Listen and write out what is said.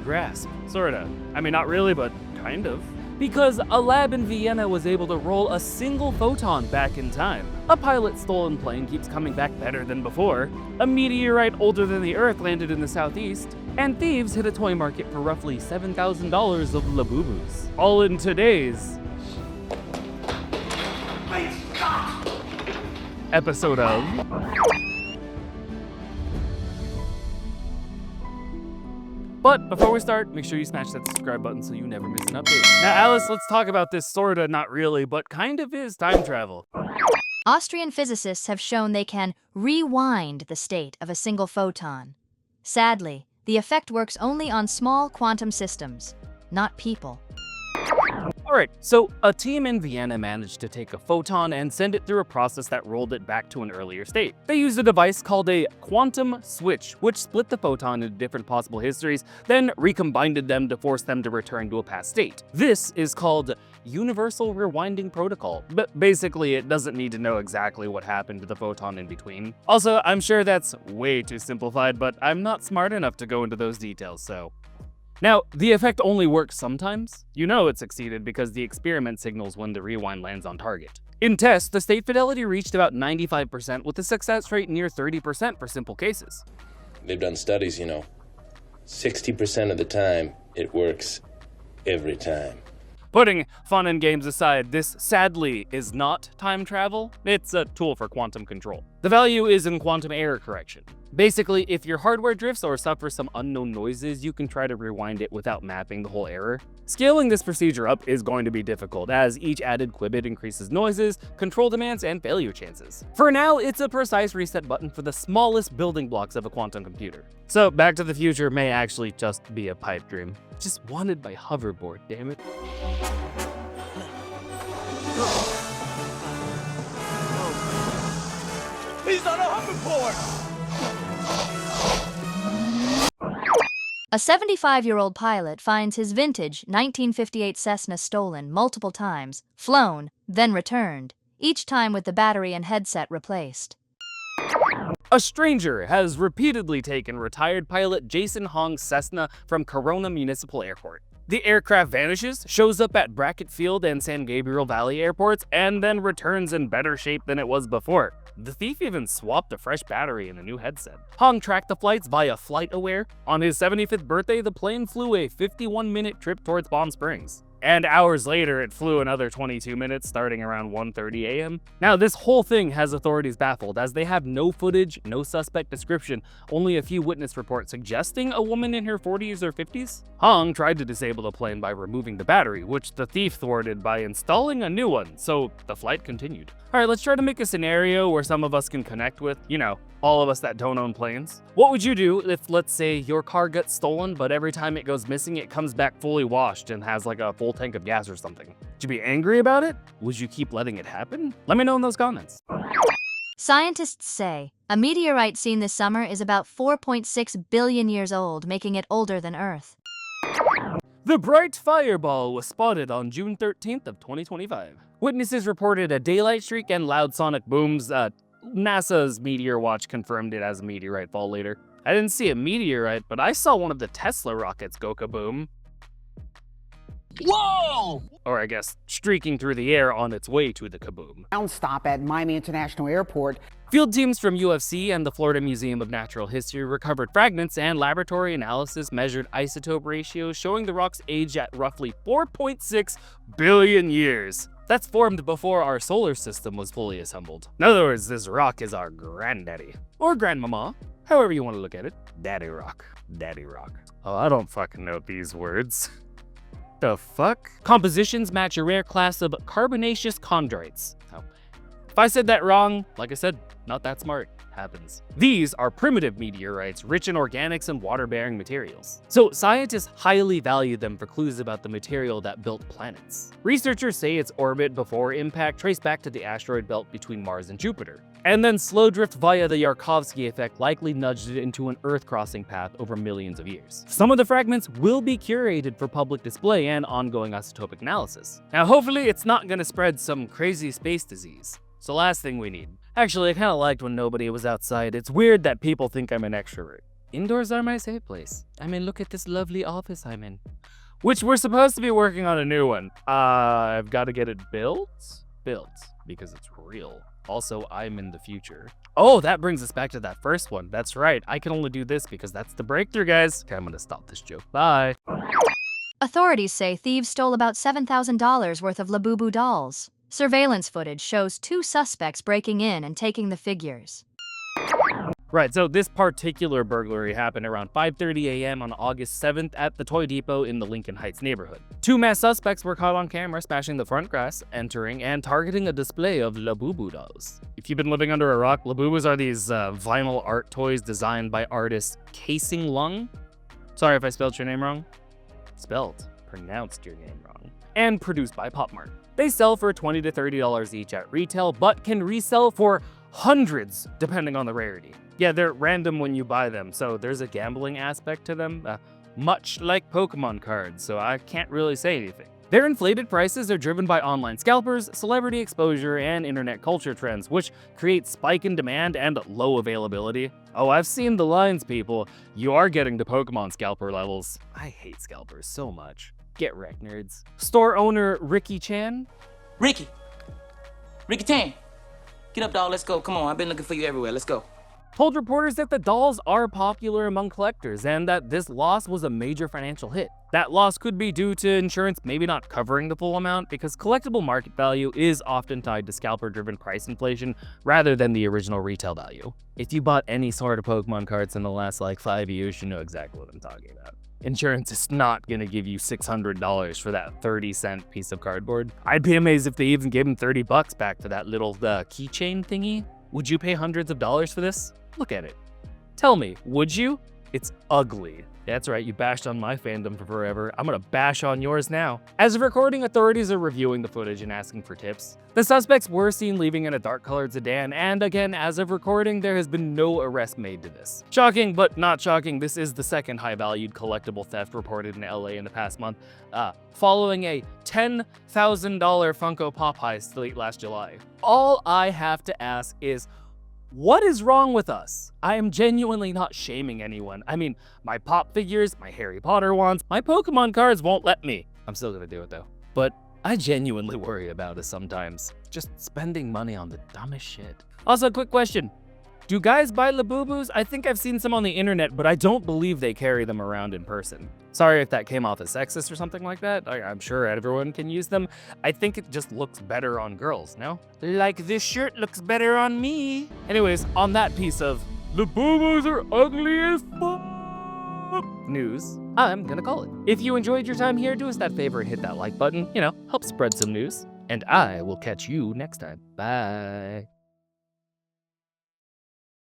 grasp. Sorta. I mean, not really, but kind of. Because a lab in Vienna was able to roll a single photon back in time. A pilot's stolen plane keeps coming back better than before. A meteorite older than the Earth landed in the southeast. And thieves hit a toy market for roughly $7,000 of Labubus. All in today's episode of But before we start, make sure you smash that subscribe button so you never miss an update. Now, Alice, let's talk about this sorta, not really, but kind of is time travel. Austrian physicists have shown they can rewind the state of a single photon. Sadly, the effect works only on small quantum systems, not people. Alright, so a team in Vienna managed to take a photon and send it through a process that rolled it back to an earlier state. They used a device called a quantum switch, which split the photon into different possible histories, then recombined them to force them to return to a past state. This is called Universal Rewinding Protocol, but basically it doesn't need to know exactly what happened to the photon in between. Also, I'm sure that's way too simplified, but I'm not smart enough to go into those details, so... Now, the effect only works sometimes. You know it succeeded because the experiment signals when the rewind lands on target. In tests, the state fidelity reached about 95% with a success rate near 30% for simple cases. They've done studies, 60% of the time, it works every time. Putting fun and games aside, this sadly is not time travel. It's a tool for quantum control. The value is in quantum error correction. Basically, if your hardware drifts or suffers some unknown noises, you can try to rewind it without mapping the whole error. Scaling this procedure up is going to be difficult, as each added qubit increases noises, control demands, and failure chances. For now, it's a precise reset button for the smallest building blocks of a quantum computer. So, Back to the Future may actually just be a pipe dream. Just wanted by hoverboard, damn it. He's on a hoverboard! A 75-year-old pilot finds his vintage 1958 Cessna stolen multiple times, flown, then returned, each time with the battery and headset replaced. A stranger has repeatedly taken retired pilot Jason Hong's Cessna from Corona Municipal Airport. The aircraft vanishes, shows up at Brackett Field and San Gabriel Valley airports, and then returns in better shape than it was before. The thief even swapped a fresh battery and a new headset. Hong tracked the flights via FlightAware. On his 75th birthday, the plane flew a 51-minute trip towards Palm Springs. And hours later, it flew another 22 minutes, starting around 1:30 a.m. Now, this whole thing has authorities baffled, as they have no footage, no suspect description, only a few witness reports suggesting a woman in her 40s or 50s. Hong tried to disable the plane by removing the battery, which the thief thwarted by installing a new one, so the flight continued. Alright, let's try to make a scenario where some of us can connect with, all of us that don't own planes. What would you do if, let's say, your car gets stolen, but every time it goes missing, it comes back fully washed and has like a full tank of gas or something? Would you be angry about it? Would you keep letting it happen? Let me know in those comments. Scientists say a meteorite seen this summer is about 4.6 billion years old, making it older than Earth. The bright fireball was spotted on June 13th of 2025. Witnesses reported a daylight streak and loud sonic booms. NASA's Meteor Watch confirmed it as a meteorite fall later. I didn't see a meteorite, but I saw one of the Tesla rockets go kaboom. Whoa! Or I guess, streaking through the air on its way to the kaboom. Ground stop at Miami International Airport. Field teams from UFC and the Florida Museum of Natural History recovered fragments, and laboratory analysis measured isotope ratios showing the rock's age at roughly 4.6 billion years. That's formed before our solar system was fully assembled. In other words, this rock is our granddaddy. Or grandmama, however you want to look at it. Daddy rock. Daddy rock. Oh, I don't fucking know these words. The fuck? Compositions match a rare class of carbonaceous chondrites. Oh. If I said that wrong, like I said, not that smart. Happens. These are primitive meteorites rich in organics and water-bearing materials. So scientists highly value them for clues about the material that built planets. Researchers say its orbit before impact traced back to the asteroid belt between Mars and Jupiter. And then slow drift via the Yarkovsky effect likely nudged it into an Earth-crossing path over millions of years. Some of the fragments will be curated for public display and ongoing isotopic analysis. Now hopefully it's not gonna spread some crazy space disease. So last thing we need. Actually, I kinda liked when nobody was outside. It's weird that people think I'm an extrovert. indoors are my safe place. I mean, look at this lovely office I'm in. Which we're supposed to be working on a new one. I've got to get it built, because it's real. Also, I'm in the future. Oh, that brings us back to that first one. That's right. I can only do this because that's the breakthrough, guys. Okay, I'm gonna stop this joke. Bye. Authorities say thieves stole about $7,000 worth of Labubu dolls. Surveillance footage shows 2 suspects breaking in and taking the figures. Right, so this particular burglary happened around 5:30 a.m. on August 7th at the Toy Depot in the Lincoln Heights neighborhood. 2 masked suspects were caught on camera smashing the front glass, entering, and targeting a display of Labubu dolls. If you've been living under a rock, Labubus are these vinyl art toys designed by artist Casing Lung. Sorry if I spelled your name wrong. Pronounced your name wrong. And produced by Pop Mart. They sell for $20 to $30 each at retail, but can resell for hundreds depending on the rarity. Yeah, they're random when you buy them, so there's a gambling aspect to them, much like Pokemon cards, so I can't really say anything. Their inflated prices are driven by online scalpers, celebrity exposure, and internet culture trends, which create spike in demand and low availability. Oh, I've seen the lines, people. You are getting to Pokemon scalper levels. I hate scalpers so much. Get wrecked, nerds. Store owner Ricky Chan. Ricky Tan, get up, dog. Let's go. Come on, I've been looking for you everywhere. Let's go. Told reporters that the dolls are popular among collectors and that this loss was a major financial hit. That loss could be due to insurance maybe not covering the full amount because collectible market value is often tied to scalper-driven price inflation rather than the original retail value. If you bought any sort of Pokemon cards in the last 5 years, you know exactly what I'm talking about. Insurance is not gonna give you $600 for that 30-cent piece of cardboard. I'd be amazed if they even gave him $30 back for that little keychain thingy. Would you pay hundreds of dollars for this? Look at it. Tell me, would you? It's ugly. That's right, you bashed on my fandom for forever. I'm gonna bash on yours now. As of recording, authorities are reviewing the footage and asking for tips. The suspects were seen leaving in a dark-colored sedan, and again, as of recording, there has been no arrest made to this. Shocking, but not shocking, this is the second high-valued collectible theft reported in LA in the past month, following a $10,000 Funko Pop heist late last July. All I have to ask is, what is wrong with us? I am genuinely not shaming anyone. I mean, my pop figures, my Harry Potter wands, my Pokemon cards won't let me. I'm still gonna do it though. But I genuinely worry about us sometimes. Just spending money on the dumbest shit. Also, quick question. Do guys buy Labubus? I think I've seen some on the internet, but I don't believe they carry them around in person. Sorry if that came off as sexist or something like that. I'm sure everyone can use them. I think it just looks better on girls, no? Like this shirt looks better on me. Anyways, on that piece of Labubus are ugly as fuck news, I'm gonna call it. If you enjoyed your time here, do us that favor and hit that like button. Help spread some news. And I will catch you next time. Bye.